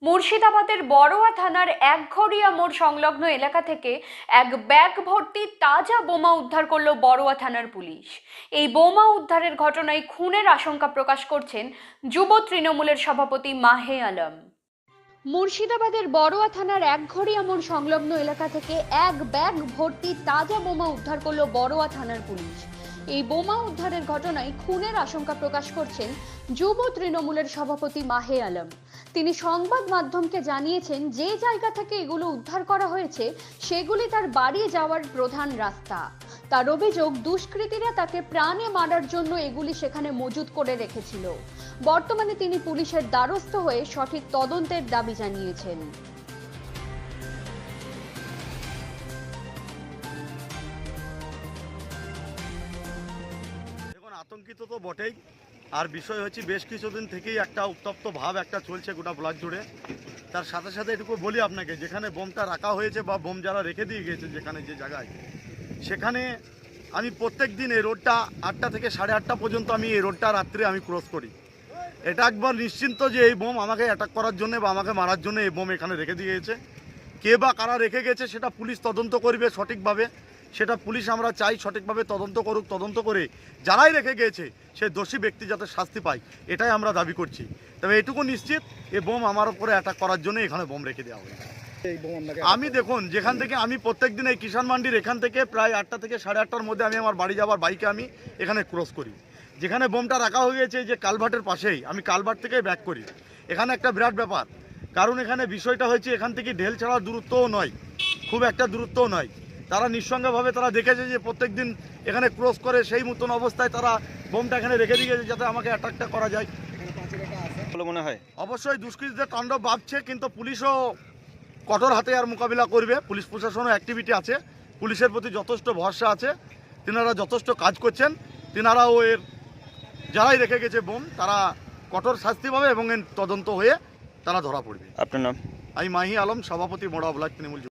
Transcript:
মুর্শিদাবাদের বড়ুয়া থানার একঘরিয়া মোড় সংলগ্ন এলাকা থেকে এক ব্যাগ ভর্তি তাজা বোমা উদ্ধার করল বড়ুয়া থানার পুলিশ। এই বোমা উদ্ধারের ঘটনায় খুনের আশঙ্কা প্রকাশ করছেন যুব তৃণমূলের সভাপতি মাহে আলম। মুর্শিদাবাদের বড়ুয়া থানার একঘরিয়া মোড় সংলগ্ন এলাকা থেকে এক ব্যাগ ভর্তি তাজা বোমা উদ্ধার করল বড়ুয়া থানার পুলিশ। এই বোমা উদ্ধারের ঘটনায় খুনের আশঙ্কা প্রকাশ করছেন যুব তৃণমূলের সভাপতি মাহে আলম। তিনি সংবাদ মাধ্যমকে জানিয়েছেন, যে জায়গা থেকে এগুলো উদ্ধার করা হয়েছে সেগুলি তার বাড়ি যাওয়ার প্রধান রাস্তা। তার অভিযোগ, দুষ্কৃতীরা তাকে প্রাণে মারার জন্য এগুলি সেখানে মজুত করে রেখেছিল। বর্তমানে তিনি পুলিশের দ্বারস্থ হয়ে সঠিক তদন্তের দাবি জানিয়েছেন। আতঙ্কিত তো বটেই, আর বিষয় হচ্ছে বেশ কিছুদিন থেকেই একটা উত্তপ্ত ভাব একটা চলছে গোটা ব্লক জুড়ে। তার সাথে সাথে এটুকু বলি আপনাকে, যেখানে বোমটা রাখা হয়েছে বা বোম যারা রেখে দিয়ে গিয়েছে যেখানে যে জায়গায়, সেখানে আমি প্রত্যেক দিন এই রোডটা 8টা থেকে 8:30 পর্যন্ত আমি এই রোডটা রাত্রে আমি ক্রস করি। এটা একবার নিশ্চিন্ত যে এই বোম আমাকে অ্যাটাক করার জন্য বা আমাকে মারার জন্য এই বোম এখানে রেখে দিয়ে গেছে। কে বা কারা রেখে গেছে সেটা পুলিশ তদন্ত করবে সঠিকভাবে। সেটা পুলিশ আমরা চাই সঠিকভাবে তদন্ত করুক, তদন্ত করে যারাই রেখে গিয়েছে সে দোষী ব্যক্তি যাতে শাস্তি পায়, এটাই আমরা দাবি করছি। তবে এটুকু নিশ্চিত, এই বোম আমার উপরে অ্যাটাক করার জন্য এখানে বোম রেখে দেওয়া হয়েছে। আমি দেখুন, যেখান থেকে আমি প্রত্যেক দিন এই কিষাণ মান্ডির এখান থেকে প্রায় 8টা থেকে 8:30-র মধ্যে আমি আমার বাড়ি যাওয়ার বাইকে আমি এখানে ক্রস করি। যেখানে বোমটা রাখা হয়ে গেছে যে কালভার্টের পাশেই, আমি কালভার্ট থেকে ব্যাক করি। এখানে একটা বিরাট ব্যাপার, কারণ এখানে বিষয়টা হয়েছে এখান থেকে ঢেল ছাড়া দূরত্বও নয়, খুব একটা দূরত্বও নয়। তারা নিঃসঙ্গভাবে তারা দেখেছে যে প্রত্যেক দিন এখানে ক্রস করে, সেই মতন অবস্থায় তারা বোমটা এখানে রেখে দিয়েছে যাতে আমাকে অ্যাটাকটা করা যায় মনে হয়। অবশ্যই দুষ্কৃতীদের তাণ্ডব ভাবছে, কিন্তু পুলিশও কঠোর হাতিয়ার মোকাবিলা করবে। পুলিশ প্রশাসনও অ্যাক্টিভিটি আছে, পুলিশের প্রতি যথেষ্ট ভরসা আছে, তিনারা যথেষ্ট কাজ করছেন। তিনারাও এর যারাই রেখে গেছে বোম তারা কঠোর শাস্তি পাবে এবং এর তদন্ত হয়ে তারা ধরা পড়বে। আপনার নাম? আমি মাহি আলম, সভাপতি মোড়া ব্লক তৃণমূল।